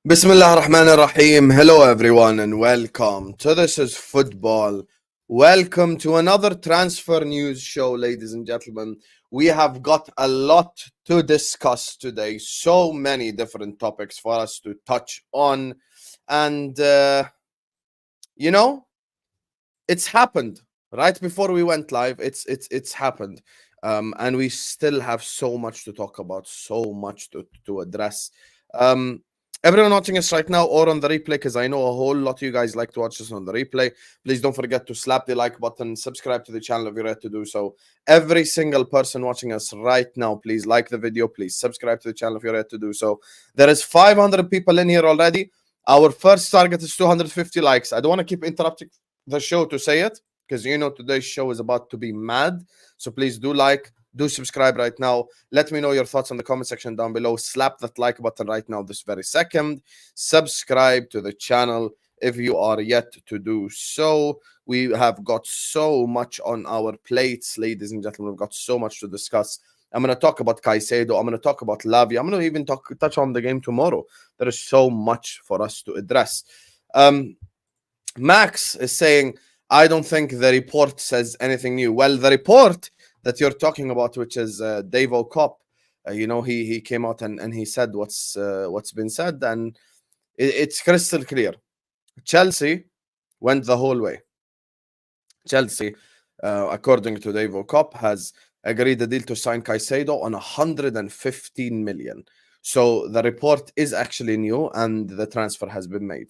Bismillah ar-Rahman ar-Rahim. Hello everyone and welcome to This is Football. Welcome to another transfer news show, ladies and gentlemen. We have got a lot to discuss today. So many different topics for us to touch on. And, it's happened right before we went live. It's happened. And we still have so much to talk about, so much to address. Everyone watching us right now or on the replay, because I know a whole lot of you guys like to watch this on the replay, please don't forget to slap the like button, subscribe to the channel if you're ready to do so. Every single person watching us right now, please like the video, please subscribe to the channel if you're ready to do so. There is 500 people in here already. Our first target is 250 likes. I don't want to keep interrupting the show to say it, because today's show is about to be mad. So please do like, do subscribe right now. Let me know your thoughts in the comment section down below. Slap that like button right now this very second. Subscribe to the channel if you are yet to do so. We have got so much on our plates, ladies and gentlemen. We've got so much to discuss. I'm going to talk about Caicedo. I'm going to talk about Lavia. I'm going to even touch on the game tomorrow. There is so much for us to address. Max is saying, I don't think the report says anything new. Well, the report that you're talking about, which is Davo Cop, he came out and he said what's been said, and it's crystal clear. Chelsea went the whole way. Chelsea, according to Davo Cop, has agreed a deal to sign Caicedo on 115 million. So the report is actually new, and the transfer has been made.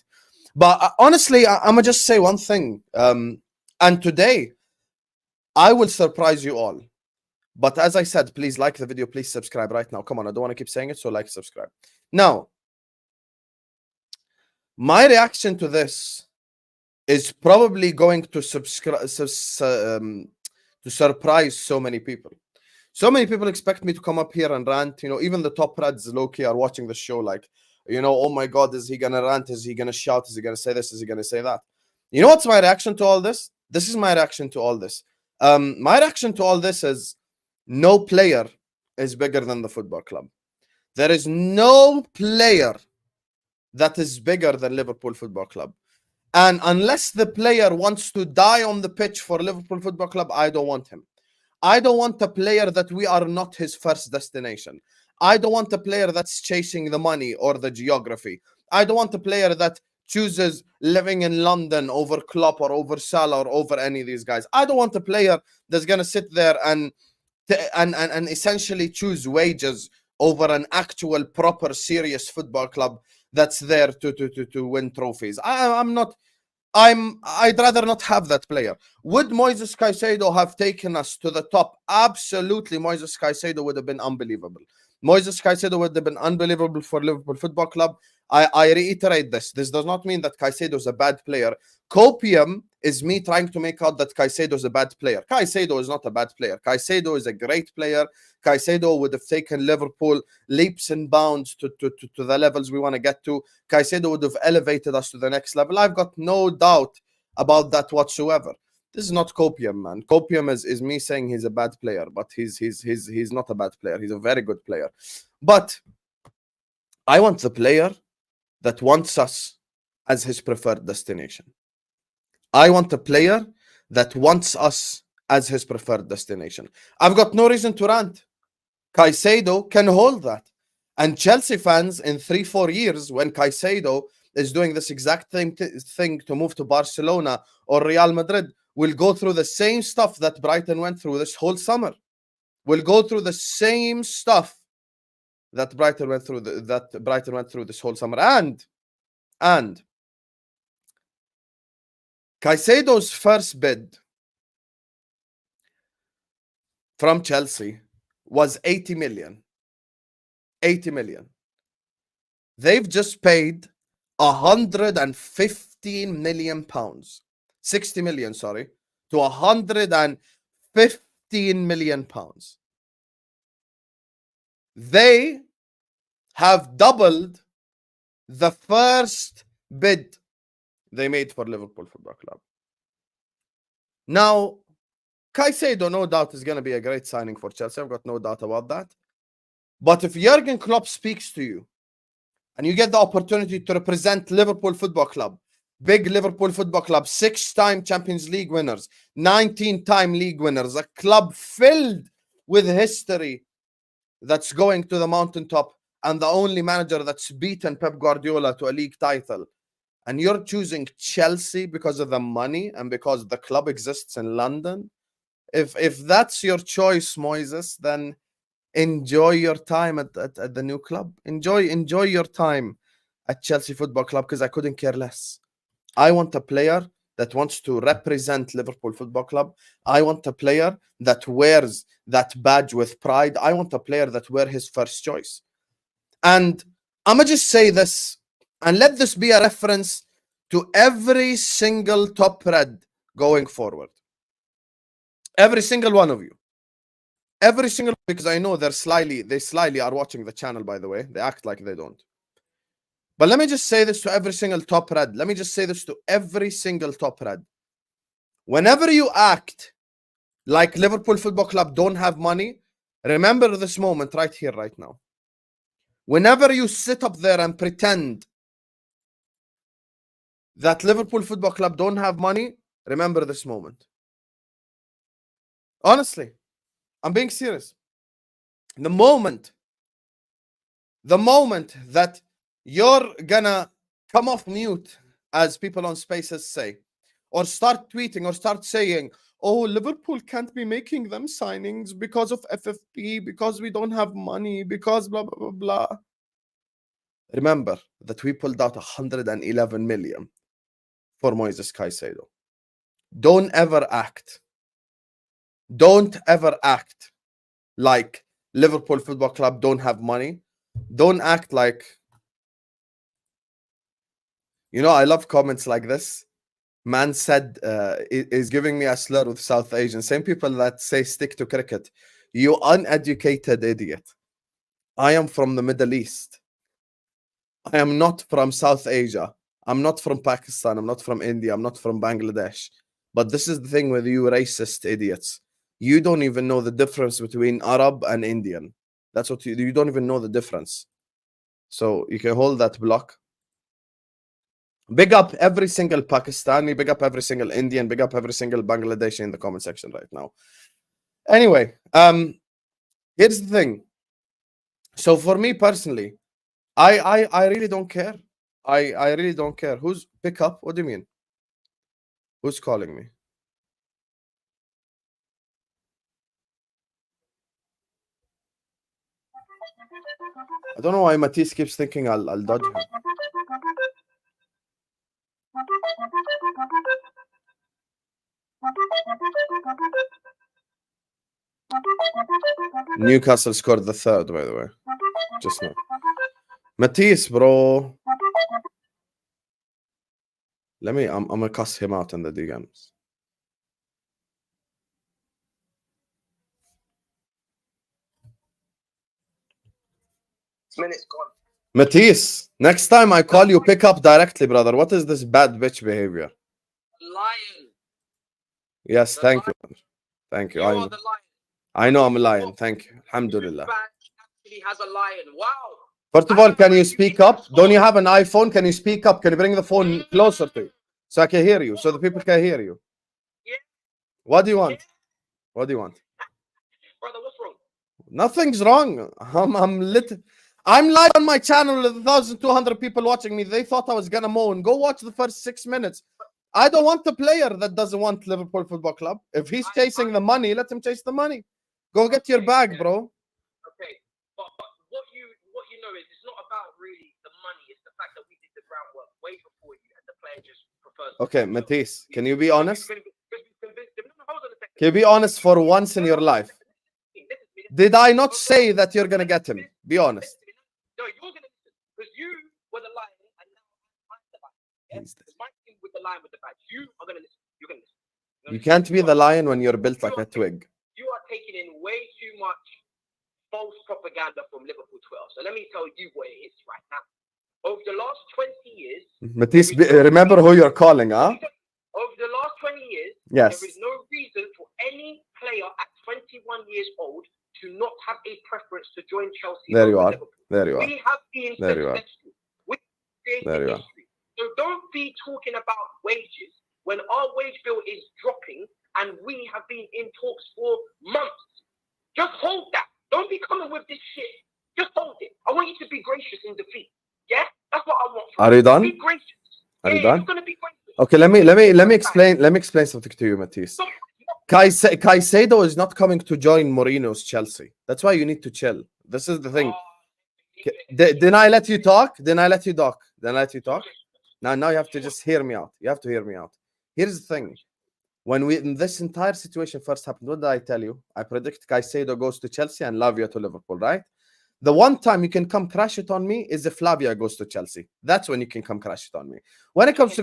But honestly, I'm gonna just say one thing. And today, I will surprise you all. But as I said, please like the video, please subscribe right now. Come on, I don't want to keep saying it, so like, subscribe. Now, my reaction to this is probably going to surprise so many people. So many people expect me to come up here and rant. Even the top reds low-key are watching the show like, oh my God, is he gonna rant? Is he gonna shout? Is he gonna say this? Is he gonna say that? You know what's my reaction to all this? This is my reaction to all this. My reaction to all this is no player is bigger than the football club. There is no player that is bigger than Liverpool Football Club. And unless the player wants to die on the pitch for Liverpool Football Club, I don't want him. I don't want a player that we are not his first destination. I don't want a player that's chasing the money or the geography. I don't want a player that chooses living in London over Klopp or over Salah or over any of these guys. I don't want a player that's going to sit there and essentially choose wages over an actual proper serious football club that's there to win trophies. I'd rather not have that player. Would Moises Caicedo have taken us to the top? Absolutely, Moises Caicedo would have been unbelievable. Moises Caicedo would have been unbelievable for Liverpool Football Club. I reiterate this. This does not mean that Caicedo is a bad player. Copium is me trying to make out that Caicedo is a bad player. Caicedo is not a bad player. Caicedo is a great player. Caicedo would have taken Liverpool leaps and bounds to the levels we want to get to. Caicedo would have elevated us to the next level. I've got no doubt about that whatsoever. This is not Copium, man. Copium is me saying he's a bad player, but he's not a bad player. He's a very good player. But I want the player that wants us as his preferred destination. I want a player that wants us as his preferred destination. I've got no reason to rant. Caicedo can hold that. And Chelsea fans in 3-4 years, when Caicedo is doing this exact thing to move to Barcelona or Real Madrid, will go through the same stuff that Brighton went through this whole summer. Will go through the same stuff that Brighton went through this whole summer. And Caicedo's first bid from Chelsea was 80 million. 80 million. They've just paid 115 million pounds. 60 million, sorry, to 115 million pounds. They have doubled the first bid they made for Liverpool Football Club. Now, Caicedo, no doubt, is going to be a great signing for Chelsea. I've got no doubt about that. But if Jurgen Klopp speaks to you and you get the opportunity to represent Liverpool Football Club, big Liverpool Football Club, 6-time Champions League winners, 19-time league winners, a club filled with history that's going to the mountaintop, and the only manager that's beaten Pep Guardiola to a league title. And you're choosing Chelsea because of the money and because the club exists in London. If that's your choice, Moises, then enjoy your time at the new club. Enjoy your time at Chelsea Football Club, because I couldn't care less. I want a player that wants to represent Liverpool Football Club. I want a player that wears that badge with pride. I want a player that wears his first choice. And I'm going to just say this, and let this be a reference to every single top red going forward. Every single one of you. Every single, because I know they slyly are watching the channel, by the way. They act like they don't. But let me just say this to every single top red. Let me just say this to every single top red. Whenever you act like Liverpool Football Club don't have money, remember this moment right here, right now. Whenever you sit up there and pretend that Liverpool Football Club don't have money, remember this moment. Honestly, I'm being serious. The moment that you're gonna come off mute, as people on Spaces say, or start tweeting or start saying, oh, Liverpool can't be making them signings because of FFP, because we don't have money, because blah, blah, blah, blah. Remember that we pulled out 111 million for Moises Caicedo. Don't ever act like Liverpool Football Club don't have money. Don't act like, you know, I love comments like this. Man said, is giving me a slur with South Asian. Same people that say stick to cricket. You uneducated idiot. I am from the Middle East. I am not from South Asia. I'm not from Pakistan. I'm not from India. I'm not from Bangladesh. But this is the thing with you racist idiots. You don't even know the difference between Arab and Indian. That's what you don't even know the difference. So you can hold that block. Big up every single Pakistani, big up every single Indian, big up every single Bangladeshi in the comment section right now. Anyway, here's the thing. So for me personally, I really don't care. I really don't care. Who's pick up? What do you mean? Who's calling me? I don't know why Matisse keeps thinking I'll dodge him. Newcastle scored the third, by the way. Just now. Matisse, bro. I'm gonna cuss him out in the DMs. Minutes gone. Matisse, next time I call you, pick up directly, brother. What is this bad bitch behavior? Lion. Yes, thank you. Thank you. I know I'm a lion. Thank you. Alhamdulillah. Actually has a lion. Wow. First of all, can you speak up? Don't you have an iPhone? Can you speak up? Can you bring the phone closer to you so I can hear you, so the people can hear you? Yeah. What do you want? What do you want? Brother, what's wrong? Nothing's wrong. I'm live on my channel with 1,200 people watching me. They thought I was gonna moan. Go watch the first 6 minutes. I don't want the player that doesn't want Liverpool Football Club. If he's chasing the money, let him chase the money. Go get your bag, bro. Okay, but what you know is it's not about really the money. It's the fact that we did the groundwork way before you, and the player just prefers. Okay, Matisse, can you be honest? Can you be honest for once in your life? Did I not say that you're gonna get him? Be honest. No, you're gonna, because you were the lion, and now I'm the lion. It's my thing with the lion with the badge. You are gonna listen. You're gonna listen. You can't be the lion when you're built like a twig. You are taking in way too much false propaganda from Liverpool 12. So let me tell you what it is right now. Over the last 20 years, Matisse, remember who you're calling, huh? Over the last 20 years, yes, there is no reason for any player at 21 years old to not have a preference to join Chelsea. There you are. Liverpool. There you are. We have been there you are. created There you are. history. So don't be talking about wages when our wage bill is dropping and we have been in talks for months. Just hold that. Don't be coming with this shit. Just hold it. I want you to be gracious in defeat. Yeah, that's what I want. Are you done? Be gracious. Are you Yeah, done? you're gonna be gracious. Okay, let me explain something to you, Matisse. Caicedo is not coming to join Mourinho's Chelsea. That's why you need to chill. This is the thing. Didn't I let you talk? Didn't I let you talk? Now you have to just hear me out. You have to hear me out. Here's the thing. When this entire situation first happened, what did I tell you? I predict Caicedo goes to Chelsea and Lavia to Liverpool, right? The one time you can come crash it on me is if Lavia goes to Chelsea. That's when you can come crash it on me. When it comes to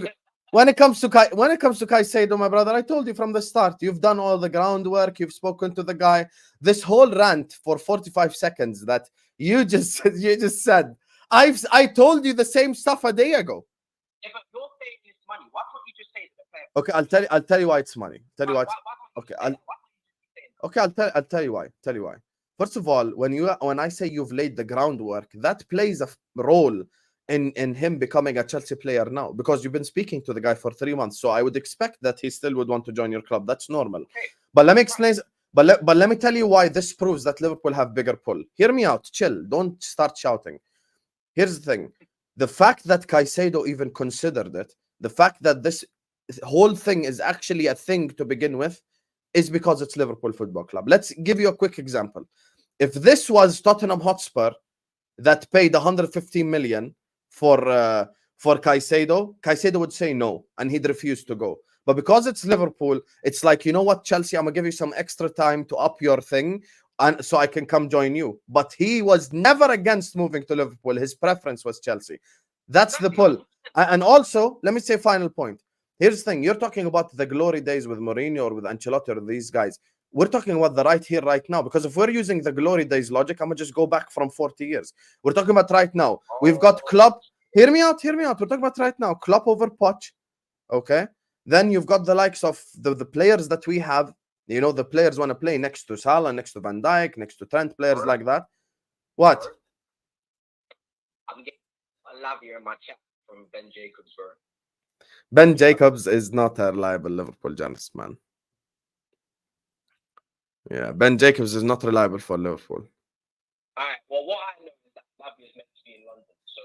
Caicedo, my brother, I told you from the start, you've done all the groundwork, you've spoken to the guy. This whole rant for 45 seconds that you just said, I told you the same stuff a day ago. Yeah, but you're saying it's money. Why can't you just say to the player? Okay, I'll tell you why it's money. I'll tell you why. First of all, when I say you've laid the groundwork, that plays a role in him becoming a Chelsea player now, because you've been speaking to the guy for 3 months. So I would expect that he still would want to join your club. That's normal. Okay. But let me explain. But let me tell you why this proves that Liverpool have bigger pull. Hear me out. Chill. Don't start shouting. Here's the thing. The fact that Caicedo even considered it, the fact that this whole thing is actually a thing to begin with, is because it's Liverpool Football Club. Let's give you a quick example. If this was Tottenham Hotspur that paid 115 million for Caicedo would say no, and he'd refuse to go. But because it's Liverpool, it's like, you know what, Chelsea, I'm gonna give you some extra time to up your thing, and so I can come join you. But he was never against moving to Liverpool. His preference was Chelsea. That's the pull. And also, let me say final point. Here's the thing. You're talking about the glory days with Mourinho or with Ancelotti or these guys. We're talking about the right here, right now. Because if we're using the glory days logic, I'm going to just go back from 40 years. We're talking about right now. We've got Klopp. Hear me out. We're talking about right now. Klopp over Poch. Okay? Then you've got the likes of the players that we have. You know, the players want to play next to Salah, next to Van Dijk, next to Trent, players like that. What? I'm getting a Lavia in my chat from Ben Jacobs, bro. Ben Jacobs is not a reliable Liverpool journalist, man. Yeah, Ben Jacobs is not reliable for Liverpool. All right. Well, what I know is that Lavia is meant to be in London, so.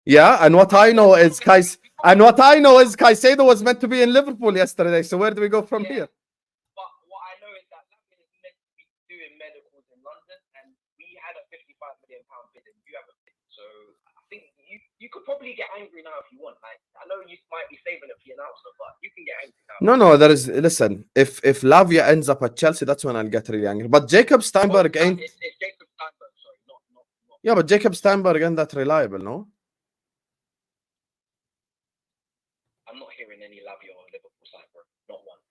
Yeah, and what I know is Caicedo was meant to be in Liverpool yesterday. So where do we go from here? But what I know is that Lavia is meant to be doing medicals in London, and we had a £55 million bid, and you have a bid. So I think you could probably get angry now if you want. Like, I know you might be saving it for your announcement, but you can get angry now. No, there is. Listen, if Lavia ends up at Chelsea, that's when I'll get really angry. But Jacob Steinberg ain't. It's Jacob Steinberg, sorry, not. Yeah, but Jacob Steinberg ain't that reliable, no? I'm not hearing any Lavia on Liverpool side, bro. Not one.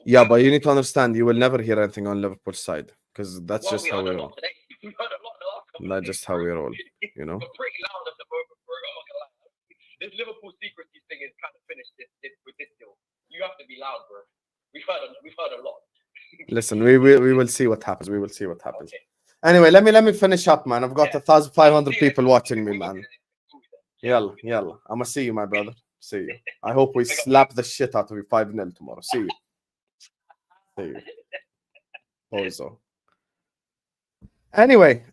Yeah, but you need to understand, you will never hear anything on Liverpool side, because that's just how we roll. We heard a lot the last couple That's just how we roll, you know. We're pretty loud at the moment, bro. I'm not gonna lie. This Liverpool secrecy thing is kind of finished with this deal. You have to be loud, bro. We've heard a lot. Listen, we will see what happens. We will see what happens. Okay. Anyway, let me finish up, man. I've got 1,500 people watching me, man. Yalla. I'm gonna see you, my brother. See you. I hope we slap the shit out of you 5-0 tomorrow. See you. Bozo. Anyway,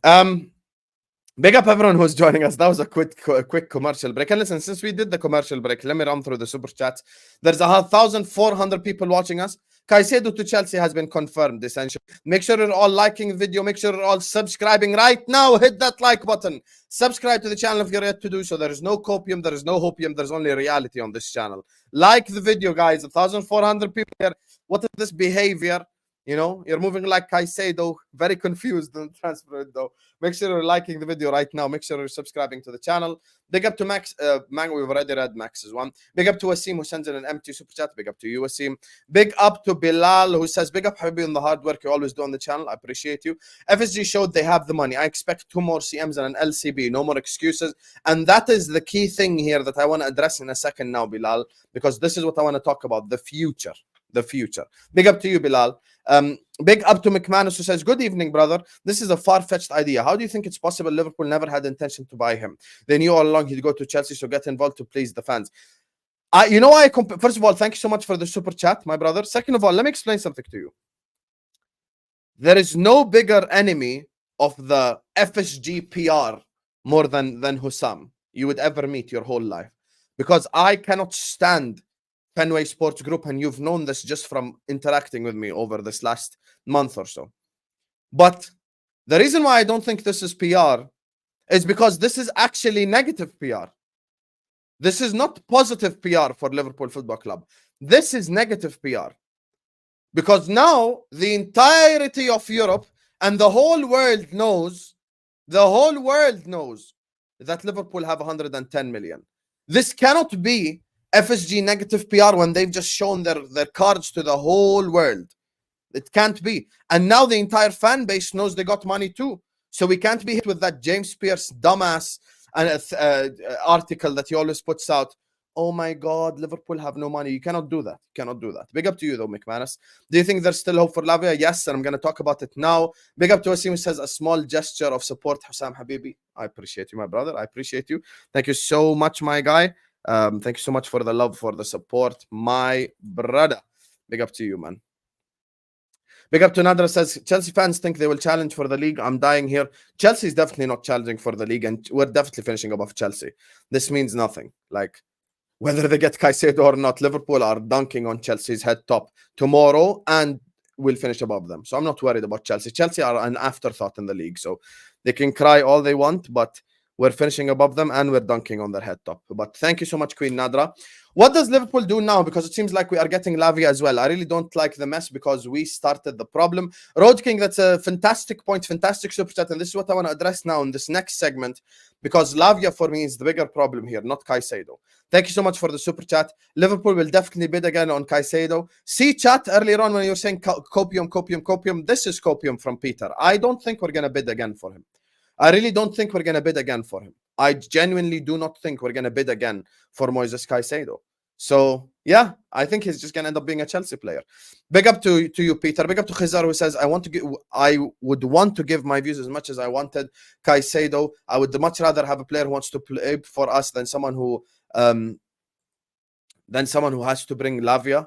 big up everyone who's joining us. That was a quick commercial break. And listen, since we did the commercial break, let me run through the super chats. There's 1,400 people watching us. Caicedo to Chelsea has been confirmed, essentially. Make sure you're all liking the video. Make sure you're all subscribing right now. Hit that like button. Subscribe to the channel if you're yet to do so. There is no copium. There is no hopium. There's only reality on this channel. Like the video, guys. 1,400 people here. What is this behavior? You know, you're moving like Caicedo, very confused on the transfer window. Make sure you're liking the video right now. Make sure you're subscribing to the channel. Big up to Max. Man, we've already read Max's one. Big up to Wasim, who sends in an empty super chat. Big up to you, Wasim. Big up to Bilal, who says, big up, Habibi, on the hard work you always do on the channel. I appreciate you. FSG showed they have the money. I expect 2 more CMs and an LCB. No more excuses. And that is the key thing here that I want to address in a second now, Bilal, because this is what I want to talk about, the future. Big up to you, Bilal. Big up to McManus, who says, good evening, brother. This is a far-fetched idea. How do you think it's possible Liverpool never had intention to buy him? They knew all along he'd go to Chelsea, so get involved to please the fans. You know why first of all, thank you so much for the super chat, my brother. Second of all, let me explain something to you. There is no bigger enemy of the FSG PR more than Hussam you would ever meet your whole life. Because I cannot stand Fenway Sports Group, and you've known this just from interacting with me over this last month or so. But the reason why I don't think this is PR is because this is actually negative PR. This is not positive PR for Liverpool Football Club. This is negative PR. Because now the entirety of Europe and the whole world knows that Liverpool have 110 million. This cannot be FSG negative PR when they've just shown their cards to the whole world. It can't be. And now the entire fan base knows they got money too. So we can't be hit with that James Pierce dumbass article that he always puts out. Oh my God, Liverpool have no money. You cannot do that. You cannot do that. Big up to you though, McManus. Do you think there's still hope for Lavia? Yes, and I'm going to talk about it now. Big up to Wasim, who says a small gesture of support. Hussam Habibi, I appreciate you, my brother. I appreciate you. Thank you so much, my guy. Thank you so much for the love, for the support, my brother. Big up to you, man. Big up to Nadra, says Chelsea fans think they will challenge for the league. I'm dying here. Chelsea is definitely not challenging for the league, and we're definitely finishing above Chelsea. This means nothing. Like, whether they get Caicedo or not, Liverpool are dunking on Chelsea's head top tomorrow and will finish above them. So I'm not worried about Chelsea. Chelsea are an afterthought in the league, so they can cry all they want, but we're finishing above them and we're dunking on their head top. But thank you so much, Queen Nadra. What does Liverpool do now? Because it seems like we are getting Lavia as well. I really don't like the mess because we started the problem. Road King, that's a fantastic point, fantastic super chat. And this is what I want to address now in this next segment, because Lavia for me is the bigger problem here, not Caicedo. Thank you so much for the super chat. Liverpool will definitely bid again on Caicedo. See chat earlier on when you were saying copium. This is copium from Peter. I don't think we're going to bid again for him. I really don't think we're going to bid again for him. I genuinely do not think we're going to bid again for Moises Caicedo. So, yeah, I think he's just going to end up being a Chelsea player. Big up to you, Peter. Big up to Khizar, who says, I would want to give my views as much as I wanted Caicedo. I would much rather have a player who wants to play for us than someone who has to bring Lavia.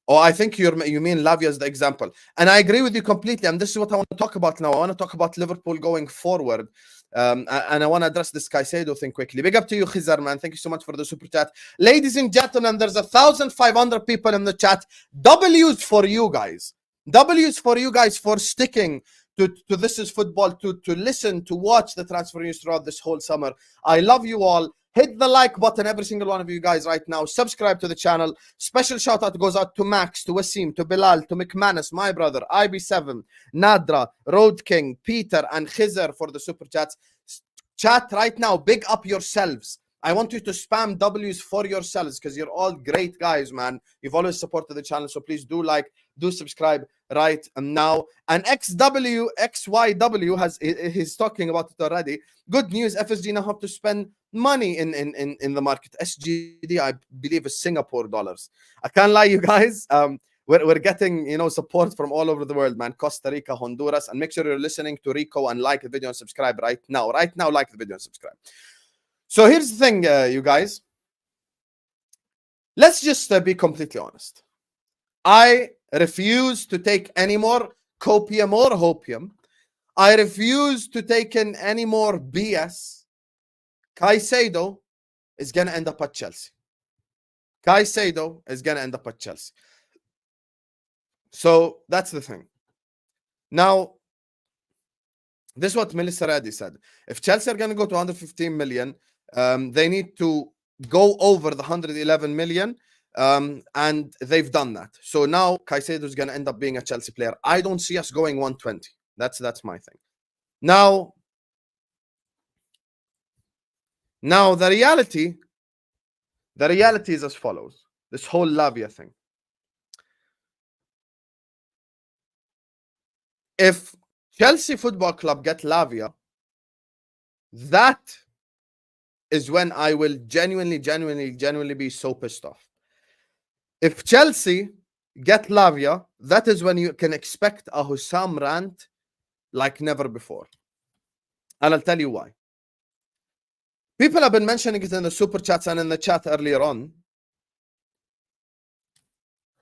Oh, I think you mean Lavia as the example. And I agree with you completely. And this is what I want to talk about now. I want to talk about Liverpool going forward. And I want to address this Caicedo thing quickly. Big up to you, Khizar, man. Thank you so much for the super chat. Ladies and gentlemen, there's 1,500 people in the chat. W's for you guys. W's for you guys for sticking to This Is Football, to listen, to watch the transfer news throughout this whole summer. I love you all. Hit the like button, every single one of you guys right now. Subscribe to the channel. Special shout out goes out to Max, to Wasim, to Bilal, to McManus, my brother, IB7, Nadra, Road King, Peter, and Khizar for the super chats. Chat right now. Big up yourselves. I want you to spam W's for yourselves because you're all great guys, man. You've always supported the channel, so please do like, do subscribe right now. And XYW he's talking about it already. Good news, FSG now have to spend money in the market. SGD, I believe, is Singapore dollars. I can't lie, you guys. We're getting support from all over the world, man. Costa Rica, Honduras, and make sure you're listening to Rico and like the video and subscribe right now. Right now, like the video and subscribe. So here's the thing, you guys. Let's just be completely honest. I refuse to take any more copium or hopium. I refuse to take in any more BS. Caicedo is going to end up at Chelsea. Caicedo is going to end up at Chelsea. So that's the thing. Now, this is what Melissa Reddy said. If Chelsea are going to go to 115 million, they need to go over the 111 million, and they've done that. So now Caicedo is going to end up being a Chelsea player. I don't see us going 120. That's my thing. Now the reality is as follows. This whole Lavia thing. If Chelsea Football Club get Lavia, that is when I will genuinely be so pissed off. If Chelsea get Lavia, that is when you can expect a Hussam rant like never before. And I'll tell you why. People have been mentioning it in the super chats and in the chat earlier on.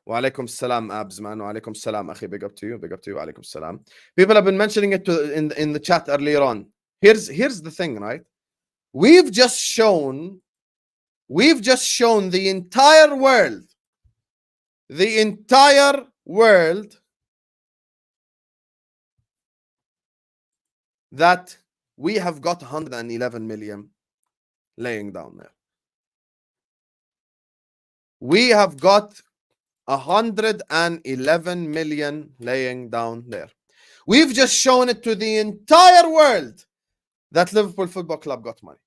Wa alaikum salam, Abs, man. Wa alaikum salam, akhi. Big up to you. Big up to you. Wa alaikum salam. People have been mentioning it in the chat earlier on. Here's the thing, right? We've just shown the entire world, that we have got 111 million laying down there. We have got 111 million laying down there. We've just shown it to the entire world that Liverpool Football Club got money.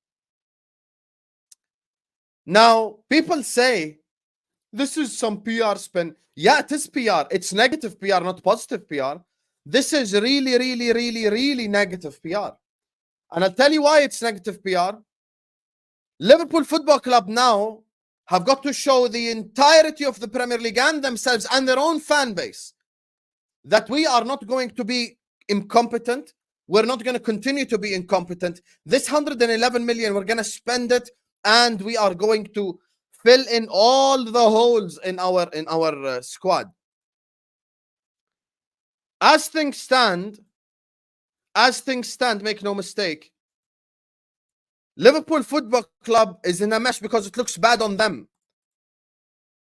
Now, people say this is some PR spin. Yeah, it is PR. It's negative PR, not positive PR. This is really, really, really, really negative PR. And I'll tell you why it's negative PR. Liverpool Football Club now have got to show the entirety of the Premier League and themselves and their own fan base that we are not going to be incompetent. We're not going to continue to be incompetent. This 111 million, we're going to spend it, and we are going to fill in all the holes in our squad. As things stand, make no mistake, Liverpool Football Club is in a mess because it looks bad on them.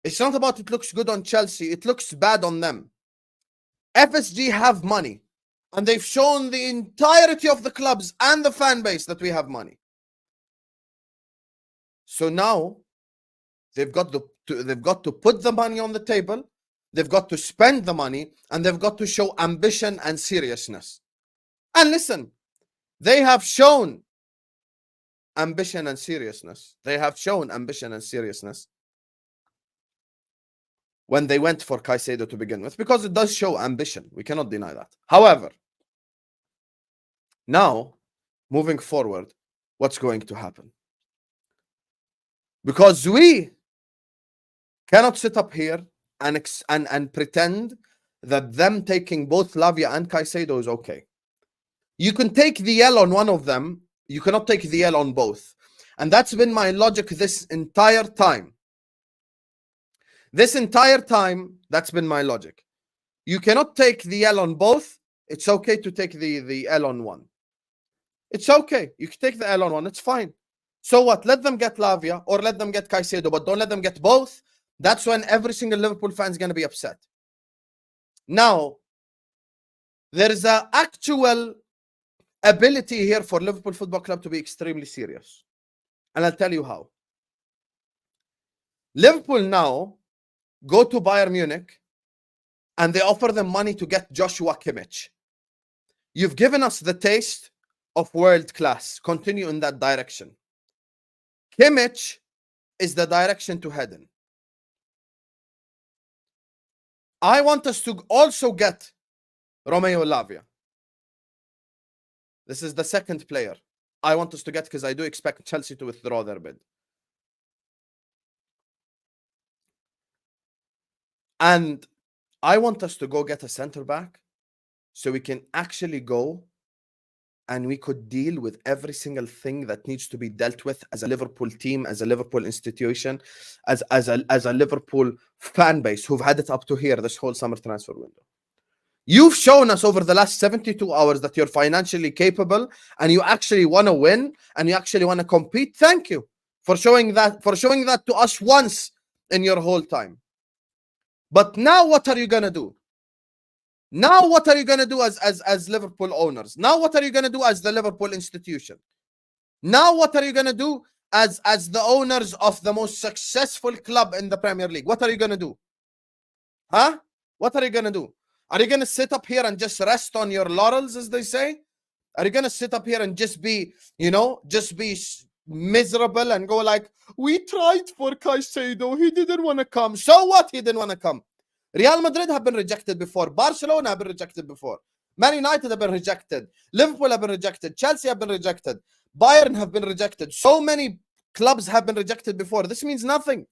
It's not about it looks good on Chelsea. It looks bad on them. FSG have money, and they've shown the entirety of the clubs and the fan base that we have money. So now they've got to put the money on the table. They've got to spend the money, and they've got to show ambition and seriousness. And listen, they have shown ambition and seriousness. They have shown ambition and seriousness when they went for Caicedo to begin with, because it does show ambition. We cannot deny that. However, now, moving forward, what's going to happen? Because we cannot sit up here and pretend that them taking both Lavia and Caicedo is okay. You can take the L on one of them. You cannot take the L on both. And that's been my logic this entire time. This entire time, that's been my logic. You cannot take the L on both. It's okay to take the L on one. It's okay. You can take the L on one. It's fine. So what? Let them get Lavia or let them get Caicedo, but don't let them get both. That's when every single Liverpool fan is going to be upset. Now, there is an actual ability here for Liverpool Football Club to be extremely serious. And I'll tell you how. Liverpool now go to Bayern Munich and they offer them money to get Joshua Kimmich. You've given us the taste of world class. Continue in that direction. Kimmich is the direction to head in. I want us to also get Romeo Lavia. This is the second player I want us to get, because I do expect Chelsea to withdraw their bid. And I want us to go get a centre back so we can actually go and we could deal with every single thing that needs to be dealt with as a Liverpool team, as a Liverpool institution, as a Liverpool fan base who've had it up to here this whole summer transfer window. You've shown us over the last 72 hours that you're financially capable and you actually want to win and you actually want to compete. Thank you for showing that to us once in your whole time. But now what are you going to do? Now what are you going to do as Liverpool owners? Now what are you going to do as the Liverpool institution? Now what are you going to do as the owners of the most successful club in the Premier League? What are you going to do? Huh? What are you going to do? Are you going to sit up here and just rest on your laurels, as they say? Are you going to sit up here and just be, just be miserable and go like, we tried for Caicedo, he didn't want to come. So what? He didn't want to come. Real Madrid have been rejected before. Barcelona have been rejected before. Man United have been rejected. Liverpool have been rejected. Chelsea have been rejected. Bayern have been rejected. So many clubs have been rejected before. This means nothing.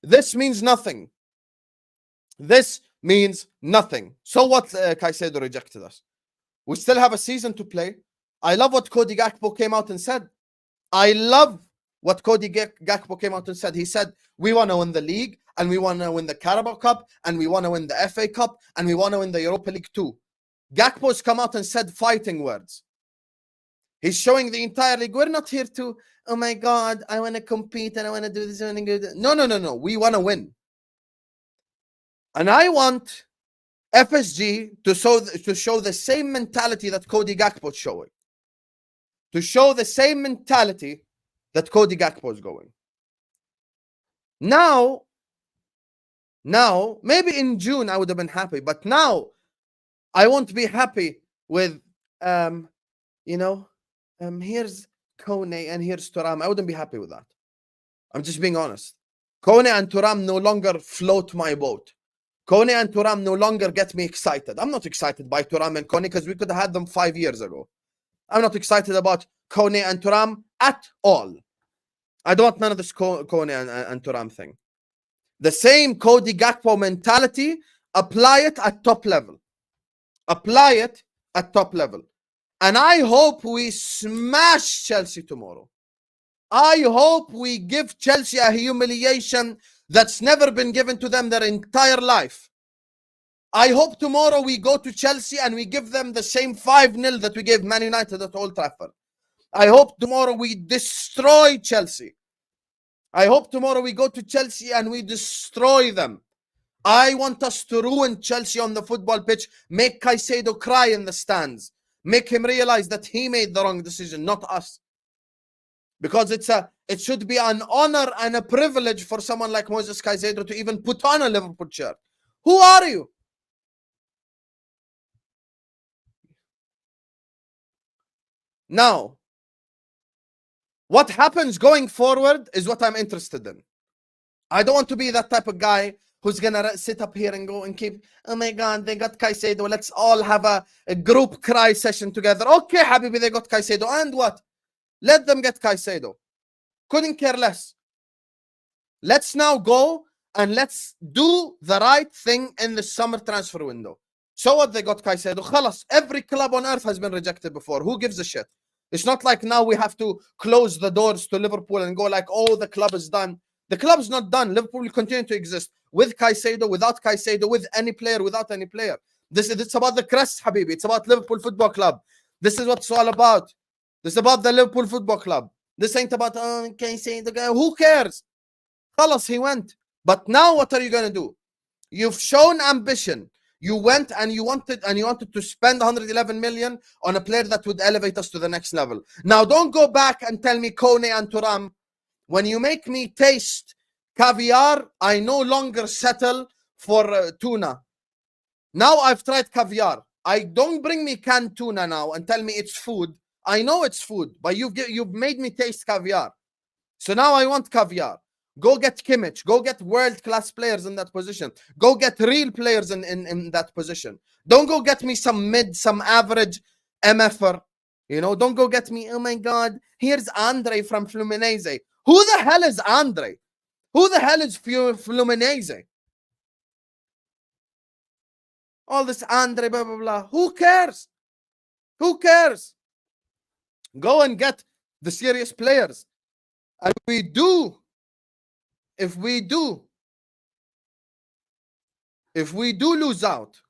This means nothing. This means nothing. So what? Caicedo rejected us. We still have a season to play. I love what Cody Gakpo came out and said. I love what Cody Gakpo came out and said. He said, we want to win the league, and we want to win the Carabao Cup, and we want to win the FA Cup, and we want to win the Europa League too. Gakpo's come out and said fighting words. He's showing the entire league, we're not here to, oh my God, I want to compete and I want to do this. No. We want to win. And I want FSG to show the same mentality that Cody Gakpo is showing. To show the same mentality that Cody Gakpo is going. Now, maybe in June I would have been happy, but now I won't be happy with, here's Kone and here's Thuram. I wouldn't be happy with that. I'm just being honest. Kone and Thuram no longer float my boat. Kone and Thuram no longer get me excited. I'm not excited by Thuram and Kone because we could have had them 5 years ago. I'm not excited about Kone and Thuram at all. I don't want none of this Kone and Thuram thing. The same Cody Gakpo mentality, apply it at top level. Apply it at top level. And I hope we smash Chelsea tomorrow. I hope we give Chelsea a humiliation that's never been given to them their entire life. I hope tomorrow we go to Chelsea and we give them the same 5-0 that we gave Man United at Old Trafford. I hope tomorrow we destroy Chelsea. I hope tomorrow we go to Chelsea and we destroy them. I want us to ruin Chelsea on the football pitch, make Caicedo cry in the stands, make him realize that he made the wrong decision, not us. Because it should be an honor and a privilege for someone like Moises Caicedo to even put on a Liverpool shirt. Who are you? Now, what happens going forward is what I'm interested in. I don't want to be that type of guy who's going to sit up here and go and keep, oh my God, they got Caicedo. Let's all have a group cry session together. Okay, Habibi, they got Caicedo. And what? Let them get Caicedo. Couldn't care less. Let's now go and let's do the right thing in the summer transfer window. So what? They got Caicedo. Khalas. Every club on earth has been rejected before. Who gives a shit? It's not like now we have to close the doors to Liverpool and go like, oh, the club is done. The club's not done. Liverpool will continue to exist with Caicedo, without Caicedo, with any player, without any player. It's about the crest, Habibi. It's about Liverpool Football Club. This is what it's all about. This is about the Liverpool Football Club. This ain't about, Caicedo. Who cares? Khalas, he went. But now what are you going to do? You've shown ambition. You went and you wanted to spend 111 million on a player that would elevate us to the next level. Now don't go back and tell me Kone and Thuram. When you make me taste caviar, I no longer settle for tuna. Now I've tried caviar. I don't bring me canned tuna now and tell me it's food. I know it's food, but you've made me taste caviar. So now I want caviar. Go get Kimmich. Go get world-class players in that position. Go get real players in that position. Don't go get me some average MFer. Don't go get me, oh my God, here's Andre from Fluminense. Who the hell is Andre? Who the hell is Fluminense? All this Andre, blah, blah, blah. Who cares? Who cares? Go and get the serious players. And if we do lose out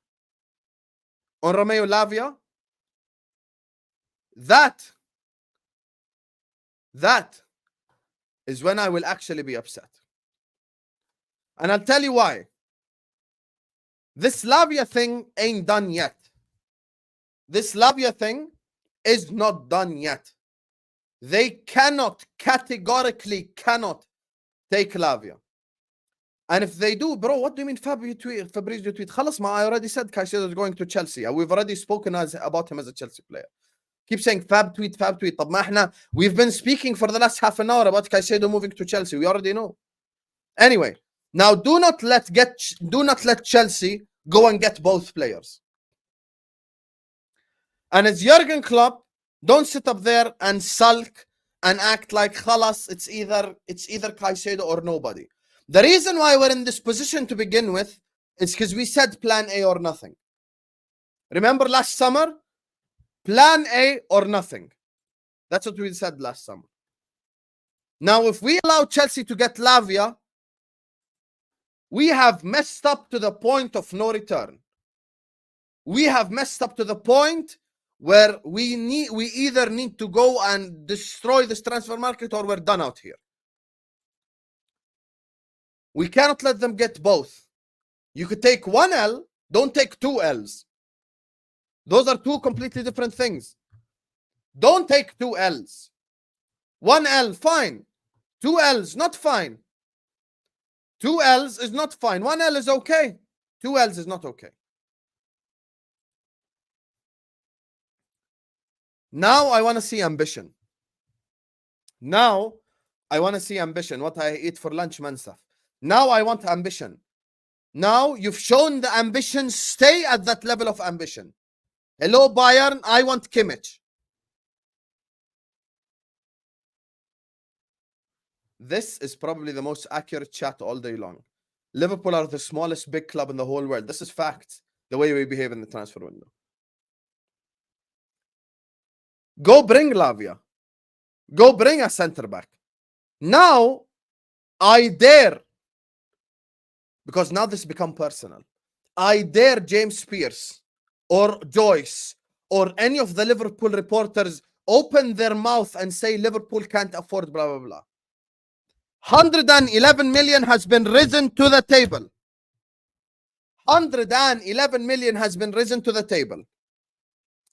on Romeo Lavia, that is when I will actually be upset. And I'll tell you why. This Lavia thing ain't done yet. This Lavia thing is not done yet. They categorically cannot take Lavia. And if they do, bro, what do you mean Fabrizio tweet? Khalas, I already said Caicedo is going to Chelsea. We've already spoken about him as a Chelsea player. Keep saying Fab tweet. We've been speaking for the last half an hour about Caicedo moving to Chelsea. We already know. Anyway, now do not let Chelsea go and get both players. And as Jurgen Klopp, don't sit up there and sulk and act like khalas, it's either Caicedo or nobody. The reason why we're in this position to begin with It's because we said plan A or nothing. Remember last summer? Plan A or nothing. That's what we said last summer. Now, if we allow Chelsea to get Lavia, we have messed up to the point of no return. We have messed up to the point where we either need to go and destroy this transfer market or we're done out here. We cannot let them get both. You could take one L, don't take two L's. Those are two completely different things. Don't take two L's. One L, fine. Two L's, not fine. Two L's is not fine. One L is okay. Two L's is not okay. Now I want to see ambition. Now I want to see ambition. What I eat for lunch, man, stuff. Now I want ambition. Now you've shown the ambition. Stay at that level of ambition. Hello, Bayern. I want Kimmich. This is probably the most accurate chat all day long. Liverpool are the smallest big club in the whole world. This is fact. The way we behave in the transfer window. Go bring Lavia. Go bring a centre back. Now, I dare, because now this become personal. I dare James Pearce or Joyce or any of the Liverpool reporters open their mouth and say Liverpool can't afford blah, blah, blah. 111 million has been risen to the table. 111 million has been risen to the table.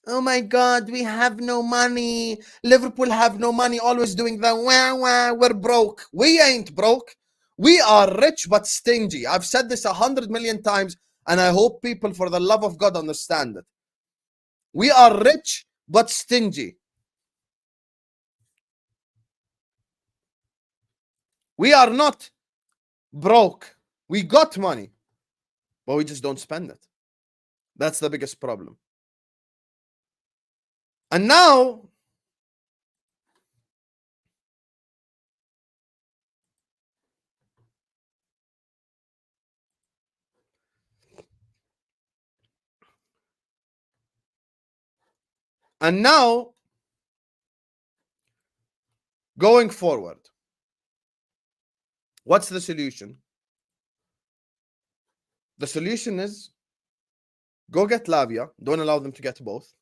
Oh my God, we have no money. Liverpool have no money, always doing the wah wah, we're broke. We ain't broke. We are rich but stingy. I've said this 100 million times, and I hope people, for the love of God, understand it. We are rich but stingy. We are not broke. We got money, but we just don't spend it. That's the biggest problem. And now, going forward, what's the solution? The solution is go get Lavia. Don't allow them to get both,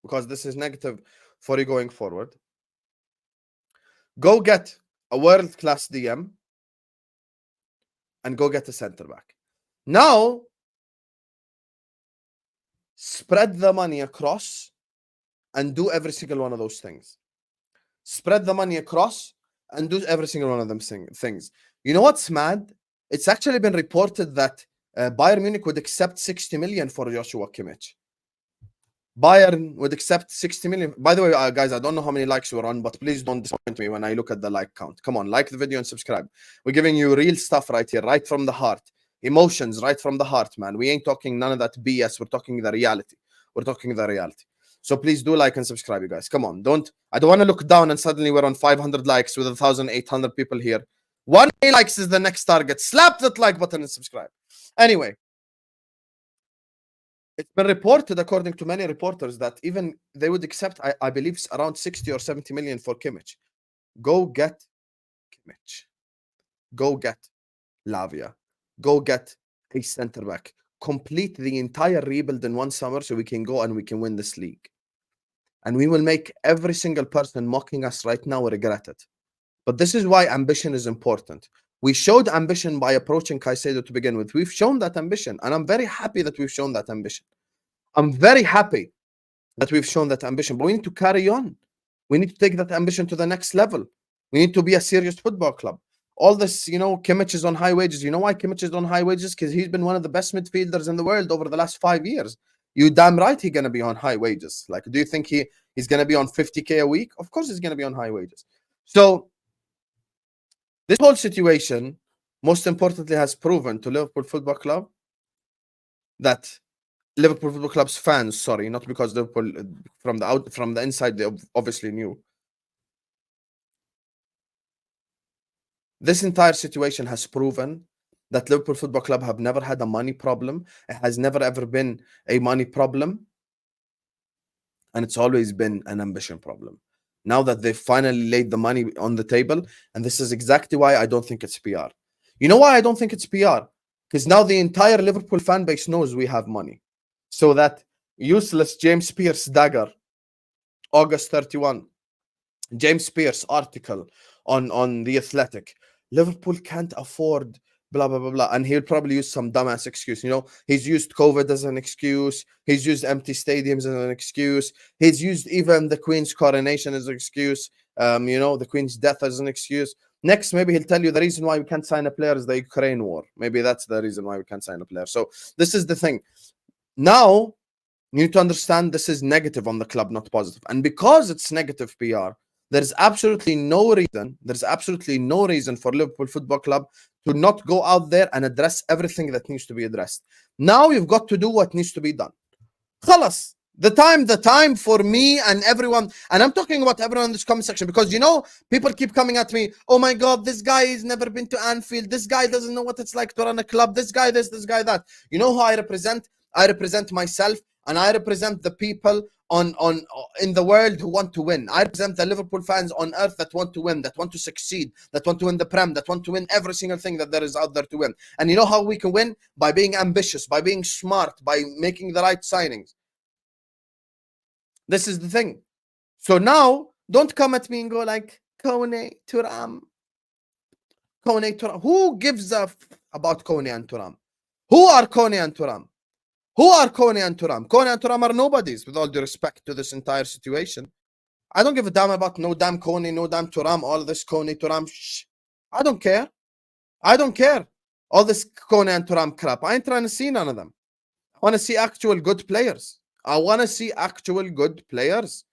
because this is negative for you going forward. Go get a world-class DM and go get a centre back. Now, spread the money across and do every single one of those things. Spread the money across and do every single one of them things. You know what's mad? It's actually been reported that Bayern Munich would accept 60 million for Joshua Kimmich. Bayern would accept 60 million. By the way, guys, I don't know how many likes we're on, but please don't disappoint me when I look at the like count. Come on, like the video and subscribe. We're giving you real stuff right here, right from the heart. Emotions right from the heart, man. We ain't talking none of that BS. We're talking the reality. We're talking the reality. So please do like and subscribe, you guys. Come on, I don't want to look down and suddenly we're on 500 likes with 1,800 people here. 1K likes is the next target. Slap that like button and subscribe. Anyway, it's been reported, according to many reporters, that even they would accept, I believe, around 60 or 70 million for Kimmich. Go get Kimmich. Go get Lavia. Go get a centre back. Complete the entire rebuild in one summer so we can go and we can win this league. And we will make every single person mocking us right now regret it. But this is why ambition is important. We showed ambition by approaching Caicedo to begin with. We've shown that ambition, and I'm very happy that we've shown that ambition. I'm very happy that we've shown that ambition, but we need to carry on. We need to take that ambition to the next level. We need to be a serious football club. All this, Kimmich is on high wages. You know why Kimmich is on high wages? Because he's been one of the best midfielders in the world over the last 5 years. You damn right he's going to be on high wages. Like, do you think he's going to be on 50K a week? Of course he's going to be on high wages. So this whole situation, most importantly, has proven to Liverpool Football Club that Liverpool Football Club's fans, sorry, not because Liverpool from the inside, they obviously knew. This entire situation has proven that Liverpool Football Club have never had a money problem. It has never ever been a money problem. And it's always been an ambition problem. Now that they've finally laid the money on the table, and this is exactly why I don't think it's PR. You know why I don't think it's PR? Because now the entire Liverpool fan base knows we have money. So that useless James Pearce dagger, August 31, James Pearce article on The Athletic, Liverpool can't afford blah blah blah blah, and he'll probably use some dumbass excuse. You know, he's used COVID as an excuse, he's used empty stadiums as an excuse, he's used even the Queen's coronation as an excuse, you know, the Queen's death as an excuse. Next, maybe he'll tell you the reason why we can't sign a player is the Ukraine war. Maybe that's the reason why we can't sign a player. So this is the thing. Now you need to understand this is negative on the club, not positive. And because it's negative PR, there's absolutely no reason for Liverpool Football Club to not go out there and address everything that needs to be addressed. Now you've got to do what needs to be done. Khalas. The time for me and everyone, and I'm talking about everyone in this comment section, because you know, people keep coming at me, oh my god, this guy has never been to Anfield, this guy doesn't know what it's like to run a club, this guy this guy that. You know who I represent? I represent myself, and I represent the people in the world who want to win. I represent the Liverpool fans on earth that want to win, that want to succeed, that want to win the Prem, that want to win every single thing that there is out there to win. And you know how we can win? By being ambitious, by being smart, by making the right signings. This is the thing. So now, don't come at me and go like, Kone, Turam. Who gives a about Kone and Turam? Who are Kone and Turam? Who are Kone and Turam? Kone and Turam are nobodies, with all due respect to this entire situation. I don't give a damn about no damn Kone, no damn Turam, all this Kone, Turam. Shh. I don't care. I don't care. All this Kone and Turam crap. I ain't trying to see none of them. I want to see actual good players. I want to see actual good players.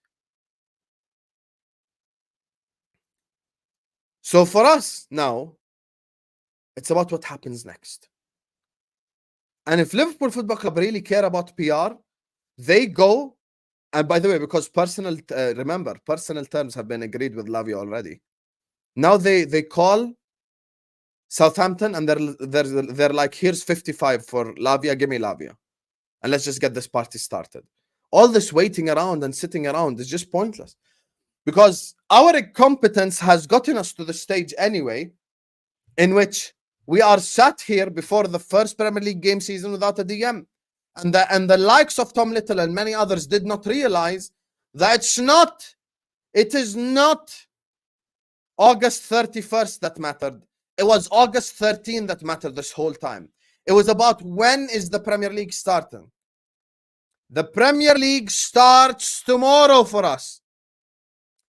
So for us now, it's about what happens next. And if Liverpool Football Club really care about PR, they go, and by the way, because remember, personal terms have been agreed with Lavia already. Now they call Southampton and they're like, here's 55 for Lavia, give me Lavia. And let's just get this party started. All this waiting around and sitting around is just pointless. Because our incompetence has gotten us to the stage anyway, in which we are sat here before the first Premier League game season without a DM. And the likes of Tom Little and many others did not realize that it is not August 31st that mattered. It was August 13th that mattered this whole time. It was about when is the Premier League starting. The Premier League starts tomorrow for us.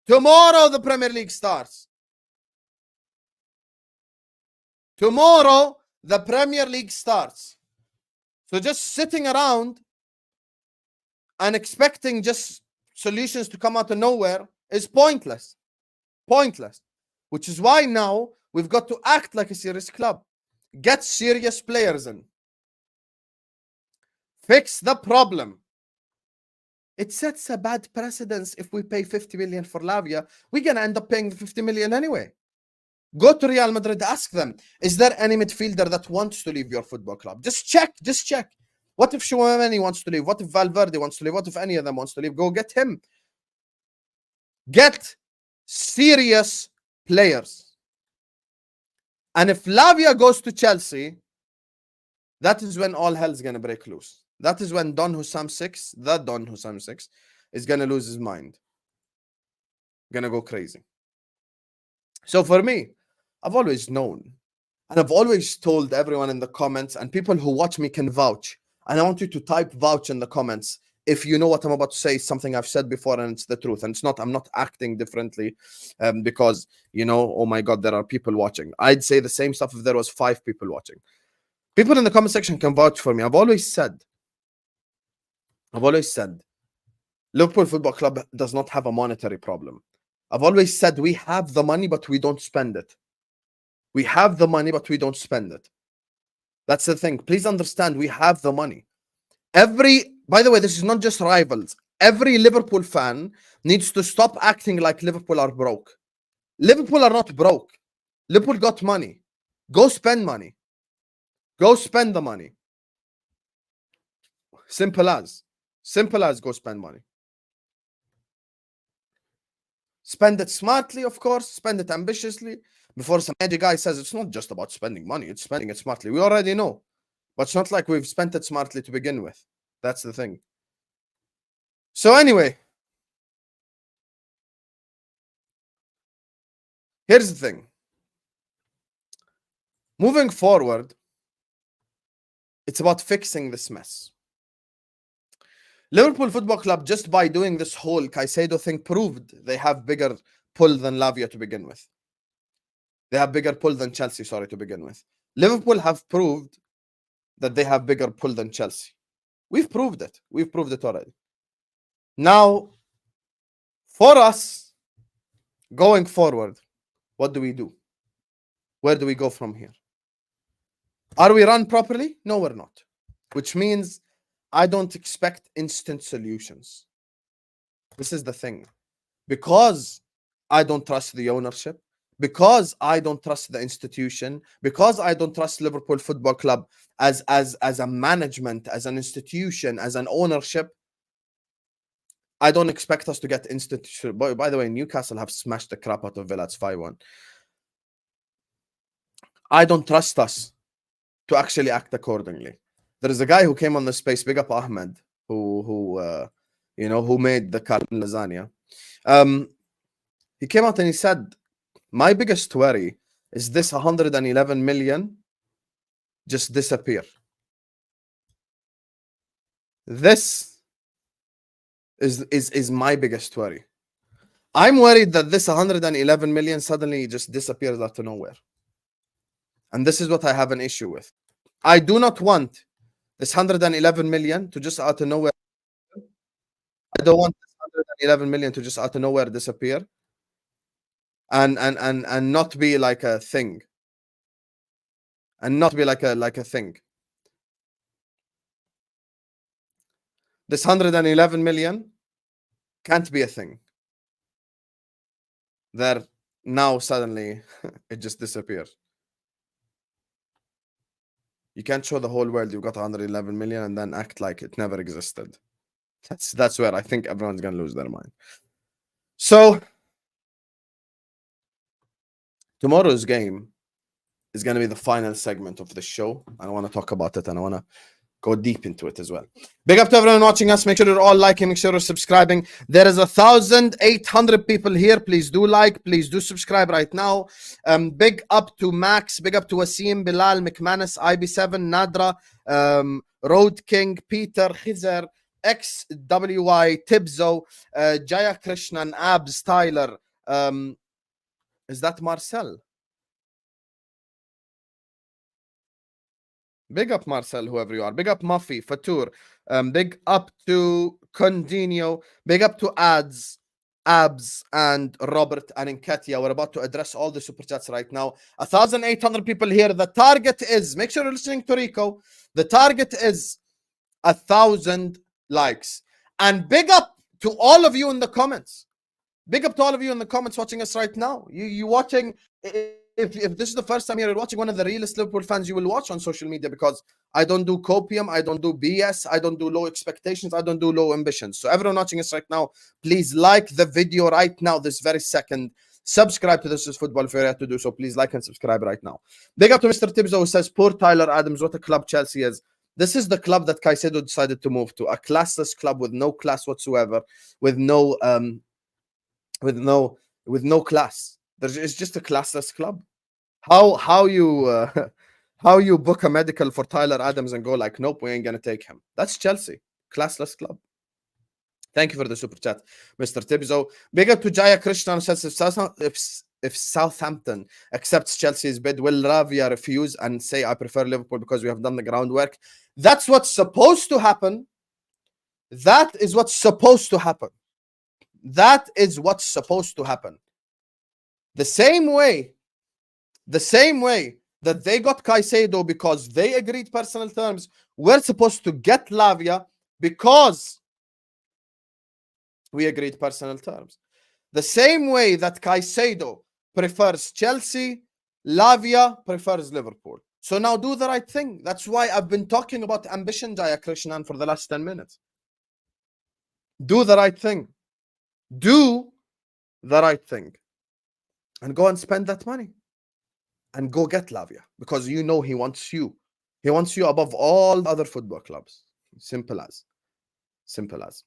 Tomorrow the Premier League starts. Tomorrow the Premier League starts. So just sitting around and expecting just solutions to come out of nowhere is pointless. Pointless. Which is why now we've got to act like a serious club. Get serious players in. Fix the problem. It sets a bad precedence. If we pay 50 million for Lavia, we're going to end up paying the 50 million anyway. Go to Real Madrid, ask them, is there any midfielder that wants to leave your football club? Just check. What if Chouameni wants to leave? What if Valverde wants to leave? What if any of them wants to leave? Go get him. Get serious players. And if Lavia goes to Chelsea, that is when all hell's going to break loose. That is when Don Hussam 6, is going to lose his mind. Going to go crazy. So for me, I've always known, and I've always told everyone in the comments, and people who watch me can vouch, and I want you to type vouch in the comments if you know what I'm about to say is something I've said before and it's the truth. And it's not, I'm not acting differently because, you know, oh my God, there are people watching. I'd say the same stuff if there was 5 people watching. People in the comment section can vouch for me. I've always said, Liverpool Football Club does not have a monetary problem. I've always said we have the money, but we don't spend it. We have the money, but we don't spend it. That's the thing. Please understand, we have the money. By the way, this is not just rivals. Every Liverpool fan needs to stop acting like Liverpool are broke. Liverpool are not broke. Liverpool got money. Go spend money. Go spend the money. Simple as go spend money. Spend it smartly, of course. Spend it ambitiously. Before some edgy guy says it's not just about spending money, it's spending it smartly. We already know. But it's not like we've spent it smartly to begin with. That's the thing. So anyway, here's the thing. Moving forward, it's about fixing this mess. Liverpool Football Club, just by doing this whole Caicedo thing, proved they have bigger pull than Lavia to begin with. They have bigger pull than Chelsea, sorry, to begin with. Liverpool have proved that they have bigger pull than Chelsea. We've proved it. We've proved it already. Now, for us, going forward, what do we do? Where do we go from here? Are we run properly? No, we're not. Which means I don't expect instant solutions. This is the thing. Because I don't trust the ownership, because I don't trust the institution, because I don't trust Liverpool Football Club as a management, as an institution, as an ownership, I don't expect us to get instant. By the way, Newcastle have smashed the crap out of Villa. It's 5-1. I don't trust us to actually act accordingly. There is a guy who came on the space, big up Ahmed, who made the lasagna. He came out and he said, my biggest worry is this 111 million just disappear. This is my biggest worry. I'm worried that this 111 million suddenly just disappears out of nowhere. And this is what I have an issue with. I do not want this 111 million to just out of nowhere. I don't want this 111 million to just out of nowhere disappear and not be like a thing. And not be like a thing. This 111 million can't be a thing. There now suddenly it just disappears. You can't show the whole world you've got 111 million and then act like it never existed. That's where I think everyone's gonna lose their mind. So tomorrow's game is gonna be the final segment of the show. I want to talk about it and I want to go deep into it as well. Big up to everyone watching us. Make sure you're all liking, make sure you're subscribing. There is 1,800 people here. Please do like, please do subscribe right now. Big up to Max, big up to Wasim, Bilal, McManus, IB7, Nadra, Road King, Peter, Khizer, XWY, Tibzo, Jaya Krishnan, Abs, Tyler. Is that Marcel? Big up Marcel, whoever you are. Big up Muffy, Fatur. Big up to Condinio. Big up to Abs, and Robert and Inketia. We're about to address all the super chats right now. 1,800 people here. The target is, make sure you're listening to Rico. The target is 1,000 likes. And big up to all of you in the comments. Big up to all of you in the comments watching us right now. You watching, if this is the first time you're watching, one of the realest Liverpool fans you will watch on social media, because I don't do copium, I don't do BS, I don't do low expectations, I don't do low ambitions. So everyone watching us right now, please like the video right now, this very second. Subscribe to This Is Football if you're yet to do so. Please like and subscribe right now. Big up to Mr. Tibzo, who says, poor Tyler Adams, what a club Chelsea is. This is the club that Caicedo decided to move to, a classless club with no class whatsoever, with no class. It's just a classless club. How you book a medical for Tyler Adams and go like, nope, we ain't gonna take him. That's Chelsea, classless club. Thank you for the super chat, Mr. Tibzo. Big up to Jaya Krishnan, says if Southampton accepts Chelsea's bid, will Lavia refuse and say I prefer Liverpool because we have done the groundwork? That's what's supposed to happen. That is what's supposed to happen. That is what's supposed to happen. The same way that they got Caicedo because they agreed personal terms, we're supposed to get Lavia because we agreed personal terms. The same way that Caicedo prefers Chelsea, Lavia prefers Liverpool. So now do the right thing. That's why I've been talking about ambition, Jaya Krishnan, for the last 10 minutes. Do the right thing. Do the right thing. And go and spend that money. And go get Lavia. Because you know he wants you. He wants you above all the other football clubs. Simple as. Simple as.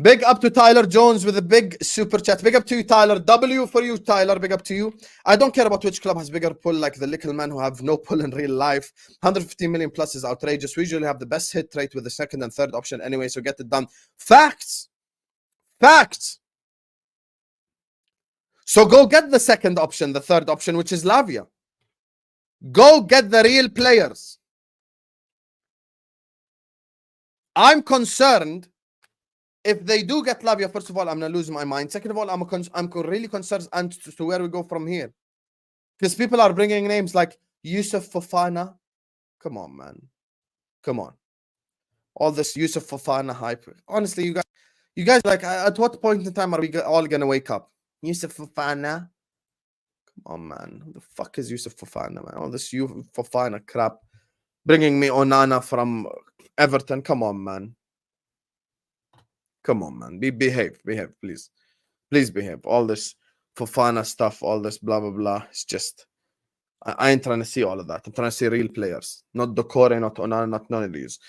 Big up to Tyler Jones with a big super chat. Big up to you, Tyler. W for you, Tyler. Big up to you. I don't care about which club has bigger pull, like the little men who have no pull in real life. 115 million plus is outrageous. We usually have the best hit rate with the second and third option anyway, so get it done. Facts. Facts. So go get the second option, the third option, which is Lavia. Go get the real players. I'm concerned if they do get Lavia. First of all, I'm going to lose my mind. Second of all, I'm really concerned as to where we go from here. Because people are bringing names like Yusuf Fofana. Come on, man. Come on. All this Yusuf Fofana hype. Honestly, you guys, like, at what point in time are we all going to wake up? Yusuf Fofana? Come on, man. Who the fuck is Yusuf Fofana, man? All this Yusuf Fofana crap. Bringing me Onana from Everton. Come on, man. Come on, man. Behave, please. Please behave. All this Fofana stuff, all this blah, blah, blah. It's just, I ain't trying to see all of that. I'm trying to see real players. Not Decore, not Onana, not none of these.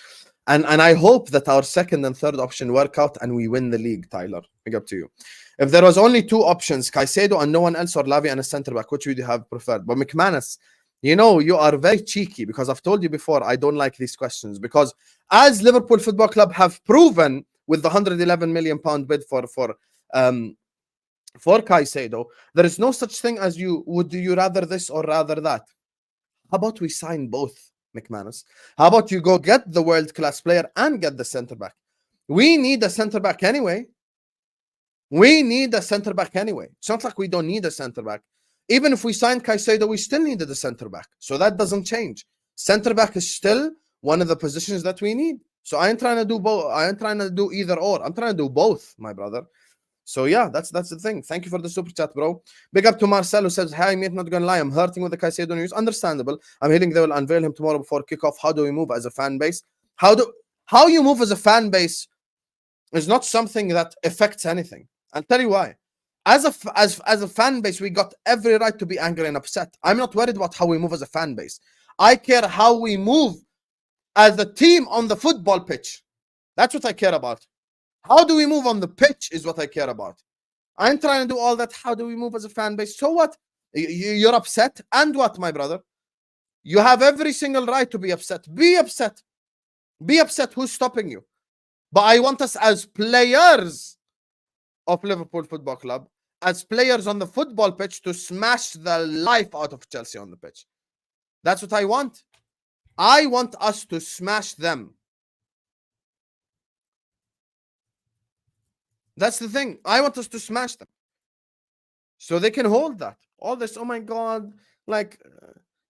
And I hope that our second and third option work out and we win the league, Tyler. Big up to you. If there was only two options, Caicedo and no one else, or Lavia and a centre-back, which would you have preferred? But McManus, you know, you are very cheeky because I've told you before, I don't like these questions because as Liverpool Football Club have proven with the £111 million bid for Caicedo, there is no such thing as would you rather this or rather that. How about we sign both, McManus? How about you go get the world-class player and get the centre-back? We need a centre-back anyway. We need a centre-back anyway. It's not like we don't need a centre-back. Even if we signed Caicedo, we still needed a centre-back. So that doesn't change. Centre-back is still one of the positions that we need. So I ain't trying to do both. I ain't trying to do either or. I'm trying to do both, my brother. So yeah, that's the thing. Thank you for the super chat, bro. Big up to Marcel who says, "Hi, mate, not gonna lie, I'm hurting with the Caicedo news." Understandable. I'm hearing they will unveil him tomorrow before kickoff. How do we move as a fan base? How you move as a fan base is not something that affects anything. I'll tell you why. As a fan base, we got every right to be angry and upset. I'm not worried about how we move as a fan base. I care how we move as a team on the football pitch. That's what I care about. How do we move on the pitch is what I care about. I ain't trying to do all that. How do we move as a fan base? So what? You're upset. And what, my brother? You have every single right to be upset. Be upset. Be upset. Who's stopping you? But I want us as players of Liverpool Football Club, as players on the football pitch, to smash the life out of Chelsea on the pitch. That's what I want. I want us to smash them. That's the thing. I want us to smash them. So they can hold that. All this, oh my God, like,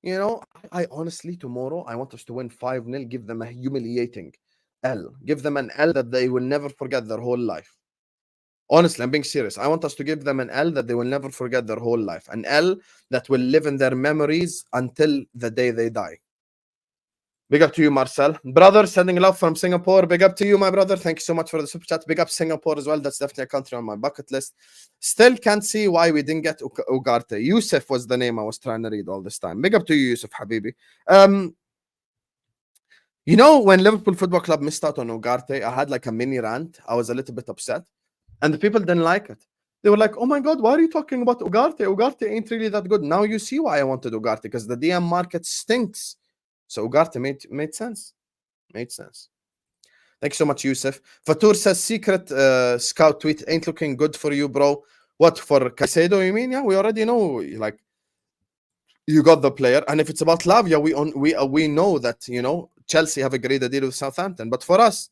you know, I honestly, tomorrow, I want us to win 5-0, give them a humiliating L. Give them an L that they will never forget their whole life. Honestly, I'm being serious. I want us to give them an L that they will never forget their whole life. An L that will live in their memories until the day they die. Big up to you, Marcel. Brother, sending love from Singapore. Big up to you, my brother. Thank you so much for the super chat. Big up Singapore as well. That's definitely a country on my bucket list. Still can't see why we didn't get Ugarte. Yusuf was the name I was trying to read all this time. Big up to you, Yusuf Habibi. You know, when Liverpool Football Club missed out on Ugarte, I had like a mini rant. I was a little bit upset. And the people didn't like it. They were like, oh my God, why are you talking about Ugarte? Ugarte ain't really that good. Now you see why I wanted Ugarte, because the DM market stinks. So Ugarte made sense. Made sense. Thank you so much, Yusuf. Fatur says, secret scout tweet ain't looking good for you, bro. What, for Caicedo, you mean? Yeah, we already know, like, you got the player. And if it's about Lavia, we know that, you know, Chelsea have agreed a deal with Southampton. But for us,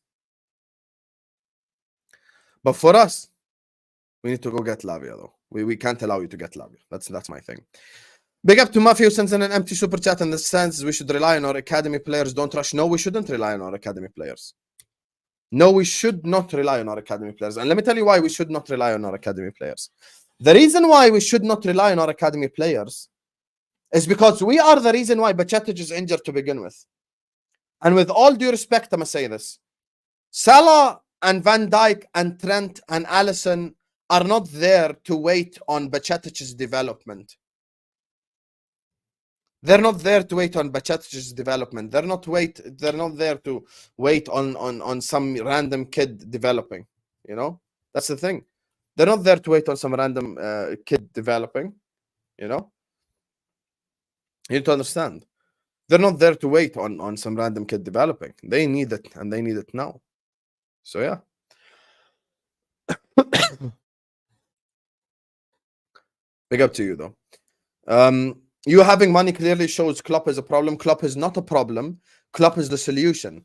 we need to go get Lavia, though. We can't allow you to get Lavia. That's my thing. Big up to Mafia, who sends in an empty super chat in the sense we should rely on our academy players. Don't rush. No, we shouldn't rely on our academy players. No, we should not rely on our academy players. And let me tell you why we should not rely on our academy players. The reason why we should not rely on our academy players is because we are the reason why Bajcetic is injured to begin with. And with all due respect, I'm going to say this. Salah and Van Dijk and Trent and Alisson are not there to wait on Bajcetic's development. They're not there to wait on Bajcetic's development. They're not there to wait on some random kid developing. You know? That's the thing. They're not there to wait on some random kid developing. You know? You need to understand. They're not there to wait on some random kid developing. They need it, and they need it now. So, yeah. Big up to you, though. You having money clearly shows Klopp is a problem. Klopp is not a problem. Klopp is the solution.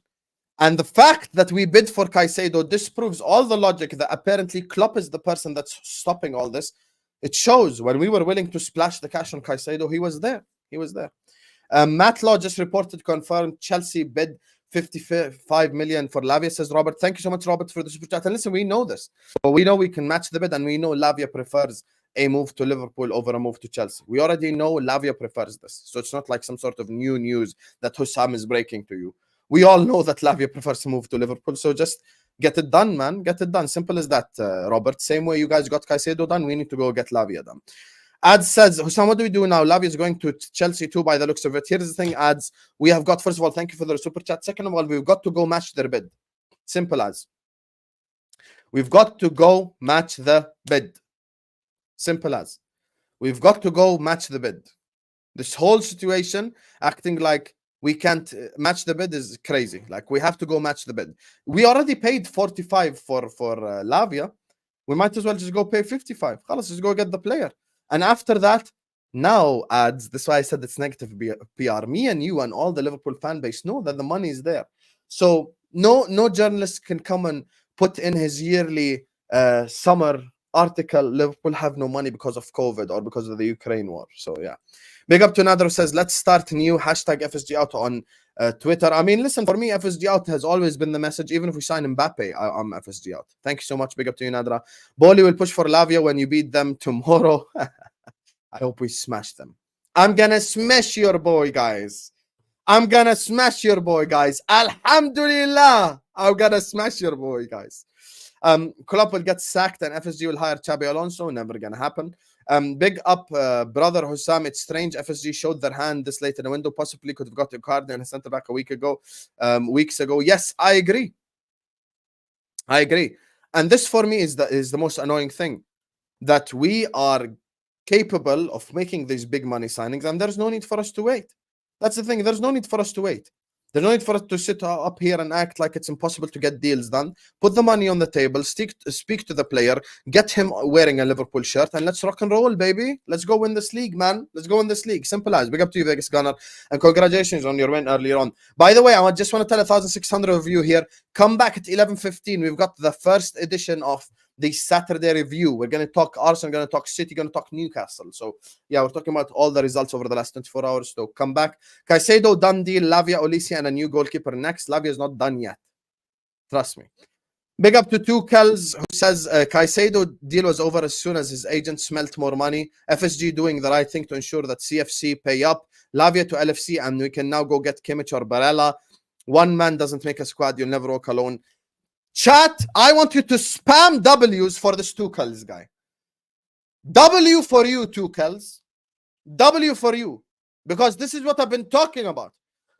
And the fact that we bid for Caicedo disproves all the logic that apparently Klopp is the person that's stopping all this. It shows when we were willing to splash the cash on Caicedo, he was there. He was there. Matt Law just reported confirmed Chelsea bid 55 million for Lavia, says Robert. Thank you so much, Robert, for the super chat. And listen, we know this. But we know we can match the bid, and we know Lavia prefers a move to Liverpool over a move to Chelsea. We already know Lavia prefers this. So it's not like some sort of new news that Hussam is breaking to you. We all know that Lavia prefers to move to Liverpool. So just get it done, man. Get it done. Simple as that, Robert. Same way you guys got Caicedo done, we need to go get Lavia done. Ads says, Hussam, what do we do now? Lavia is going to Chelsea too by the looks of it. Here's the thing, Ads. We have got, first of all, thank you for the super chat. Second of all, we've got to go match their bid. Simple as. We've got to go match the bid. Simple as. We've got to go match the bid. This whole situation, acting like we can't match the bid, is crazy. Like, we have to go match the bid. We already paid 45 for Lavia. We might as well just go pay 55. Let's just go get the player. And after that, now, Ads, that's why I said it's negative PR. Me and you and all the Liverpool fan base know that the money is there. So no journalist can come and put in his yearly summer article, Liverpool have no money because of COVID or because of the Ukraine war. So, yeah. Big up to Nader, says, let's start new hashtag FSG out on Twitter. I mean, listen, for me, FSG out has always been the message. Even if we sign Mbappe, I'm FSG out. Thank you so much. Big up to you, Nadra. Boli will push for Lavia when you beat them tomorrow. I hope we smash them. I'm going to smash your boy, guys. I'm going to smash your boy, guys. Alhamdulillah. I'm going to smash your boy, guys. Klopp will get sacked and FSG will hire Xabi Alonso. Never going to happen. Big up, brother Hussam. It's strange. FSG showed their hand this late in the window. Possibly could have got a card and a centre back weeks ago. Yes, I agree. I agree. And this for me is the most annoying thing, that we are capable of making these big money signings and there's no need for us to wait. That's the thing. There's no need for us to wait. There's no need for us to sit up here and act like it's impossible to get deals done. Put the money on the table, speak to the player, get him wearing a Liverpool shirt, and let's rock and roll, baby. Let's go win this league, man. Let's go win this league. Simple as. Big up to you, Vegas Gunner, and congratulations on your win earlier on. By the way, I just want to tell 1,600 of you here, come back at 11:15. We've got the first edition of the Saturday review. We're going to talk Arsenal, going to talk City, going to talk Newcastle. So, yeah, we're talking about all the results over the last 24 hours. So, come back. Caicedo, done deal. Lavia, Olise, and a new goalkeeper next. Lavia is not done yet. Trust me. Big up to Tuchels, who says Caicedo deal was over as soon as his agent smelt more money. FSG doing the right thing to ensure that CFC pay up. Lavia to LFC, and we can now go get Kimmich or Barella. One man doesn't make a squad. You'll never walk alone. Chat, I want you to spam W's for this Tuchels guy. W for you, Tuchels. W for you. Because this is what I've been talking about.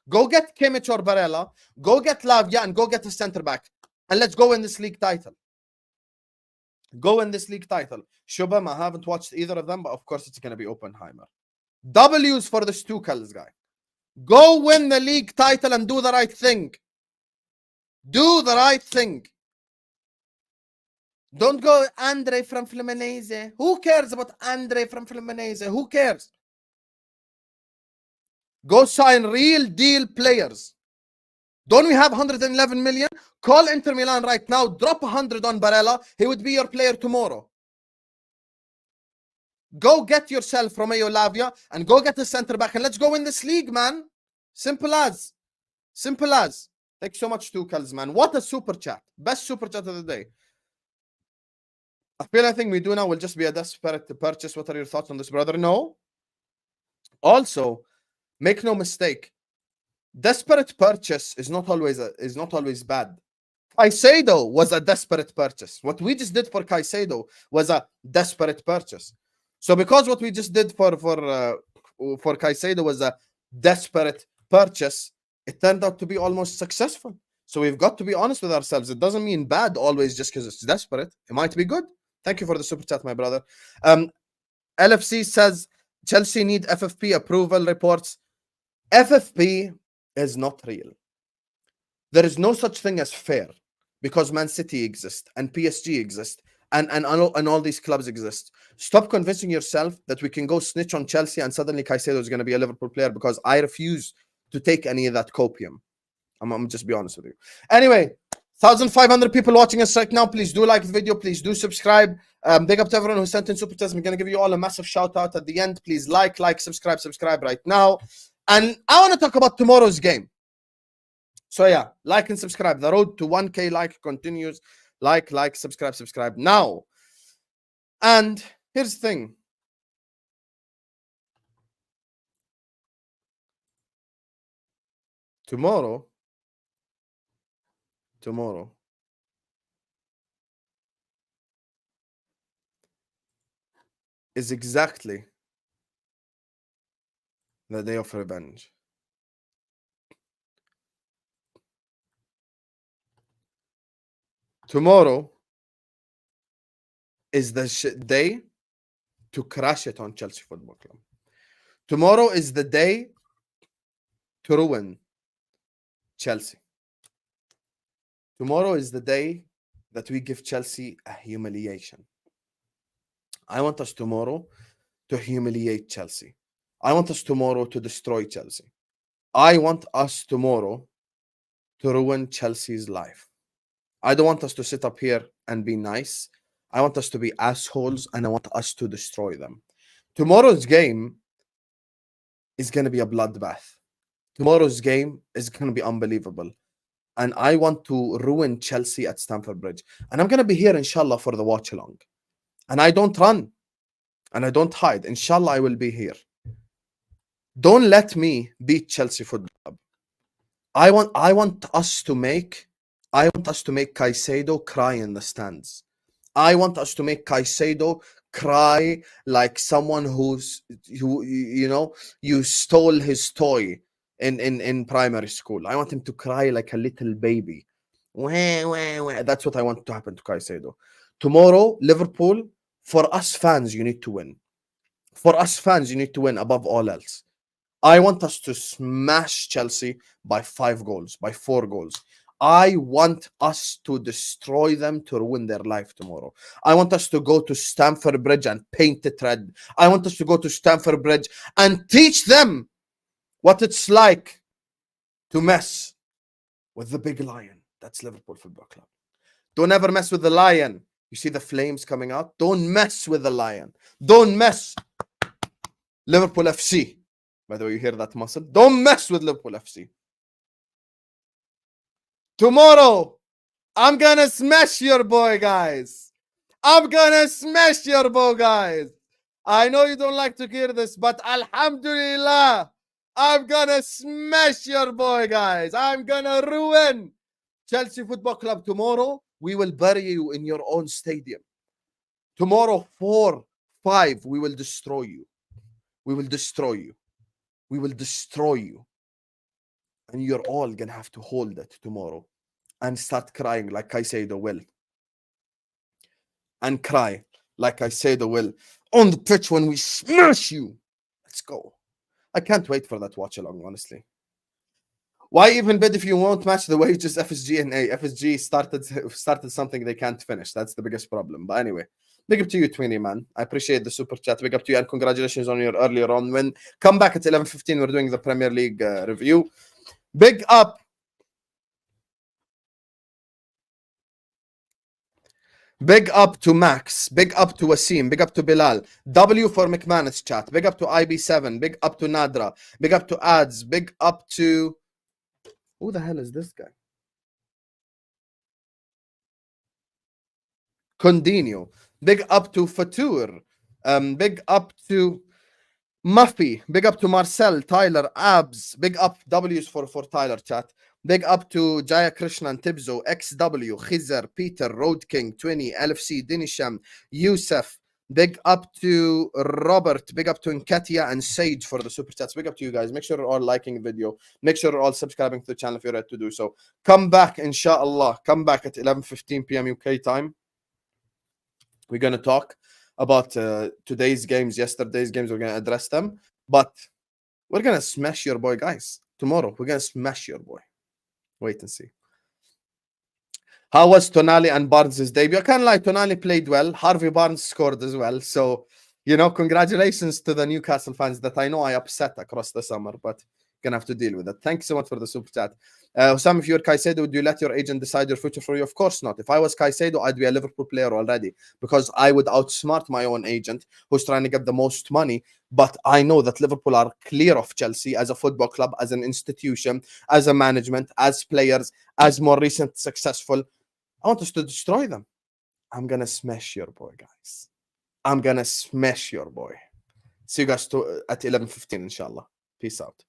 Go get Kimmich or Barella. Go get Lavia and go get a centre back. And let's go win this league title. Go win this league title. Shubham, I haven't watched either of them, but of course it's going to be Oppenheimer. W's for this Tuchels guy. Go win the league title and do the right thing. Do the right thing. Don't go Andre from Fluminense. Who cares about Andre from Fluminense? Who cares? Go sign real deal players. Don't we have 111 million? Call Inter Milan right now. Drop 100 on Barella. He would be your player tomorrow. Go get yourself Romeo Lavia and go get a centre back and let's go win this league, man. Simple as. Simple as. Thank you so much, Tuchels, man. What a super chat. Best super chat of the day. I feel anything we do now will just be a desperate purchase. What are your thoughts on this, brother? No. Also, make no mistake, desperate purchase is not always bad. Caicedo was a desperate purchase. What we just did for Caicedo was a desperate purchase. So because what we just did for Caicedo was a desperate purchase, it turned out to be almost successful. So we've got to be honest with ourselves. It doesn't mean bad always just because it's desperate. It might be good. Thank you for the super chat, my brother. LFC says Chelsea need FFP approval reports. FFP is not real. There is no such thing as fair because Man City exists and PSG exists and all these clubs exist. Stop convincing yourself that we can go snitch on Chelsea and suddenly Caicedo is going to be a Liverpool player, because I refuse to take any of that copium. I'm just be honest with you. Anyway, 1,500 people watching us right now. Please do like the video. Please do subscribe. Big up to everyone who sent in super chats. I'm going to give you all a massive shout out at the end. Please like, subscribe right now. And I want to talk about tomorrow's game. So yeah, like and subscribe. The road to 1K like continues. Like, subscribe now. And here's the thing. Tomorrow is exactly the day of revenge. Tomorrow is the day to crash it on Chelsea Football Club. Tomorrow is the day to ruin Chelsea. Tomorrow is the day that we give Chelsea a humiliation. I want us tomorrow to humiliate Chelsea. I want us tomorrow to destroy Chelsea. I want us tomorrow to ruin Chelsea's life. I don't want us to sit up here and be nice. I want us to be assholes, and I want us to destroy them. Tomorrow's game is going to be a bloodbath. Tomorrow's game is going to be unbelievable. And I want to ruin Chelsea at Stamford Bridge. And I'm going to be here, inshallah, for the watch along. And I don't run. And I don't hide. Inshallah, I will be here. Don't let me beat Chelsea Football Club. I want us to make Caicedo cry in the stands. I want us to make Caicedo cry like someone who you stole his toy in primary school. I want him to cry like a little baby. That's what I want to happen to Caicedo. Tomorrow, Liverpool, for us fans, you need to win. For us fans, you need to win above all else. I want us to smash Chelsea by 5 goals, by 4 goals. I want us to destroy them, to ruin their life tomorrow. I want us to go to Stamford Bridge and paint it red. I want us to go to Stamford Bridge and teach them what it's like to mess with the big lion. That's Liverpool Football Club. Don't ever mess with the lion. You see the flames coming out? Don't mess with the lion. Don't mess. Liverpool FC. By the way, you hear that muscle? Don't mess with Liverpool FC. Tomorrow, I'm gonna smash your boy, guys. I'm gonna smash your boy, guys. I know you don't like to hear this, but alhamdulillah, I'm gonna smash your boy, guys. I'm gonna ruin Chelsea Football Club tomorrow. We will bury you in your own stadium. Tomorrow, 4-5, we will destroy you. We will destroy you. We will destroy you. And you're all going to have to hold it tomorrow and start crying like Caicedo will. And cry like Caicedo will on the pitch when we smash you. Let's go. I can't wait for that watch along, honestly. Why even bid if you won't match the wages FSG and A? FSG started something they can't finish. That's the biggest problem. But anyway, big up to you, Twinny, man. I appreciate the super chat. Big up to you and congratulations on your earlier on win. Come back at 11:15. We're doing the Premier League review. Big up. Big up to Max. Big up to Wasim. Big up to Bilal. W for McManus chat. Big up to IB7. Big up to Nadra. Big up to Ads. Big up to... Who the hell is this guy? Condinho. Big up to Fatur. Big up to Muffy, big up to Marcel, Tyler, Abs, big up W's for Tyler chat. Big up to Jaya Krishnan, Tibzo, XW, Khizar, Peter, Road King, 20, LFC, Dinisham, Yusuf. Big up to Robert, big up to Nkatia and Sage for the super chats. Big up to you guys. Make sure you're all liking the video. Make sure you're all subscribing to the channel if you're ready to do so. Come back, inshallah. Come back at 11:15 p.m. UK time. We're going to talk about today's games, yesterday's games. We're going to address them. But we're going to smash your boy, guys. Tomorrow, we're going to smash your boy. Wait and see. How was Tonali and Barnes' debut? I can't lie, Tonali played well. Harvey Barnes scored as well. So, you know, congratulations to the Newcastle fans that I know I upset across the summer, but gonna have to deal with it. Thanks so much for the super chat. Some of you are Caicedo. Would you let your agent decide your future for you? Of course not. If I was Caicedo, I'd be a Liverpool player already because I would outsmart my own agent who's trying to get the most money. But I know that Liverpool are clear of Chelsea as a football club, as an institution, as a management, as players, as more recent successful. I want us to destroy them. I'm going to smash your boy, guys. I'm going to smash your boy. See you guys at 11:15, inshallah. Peace out.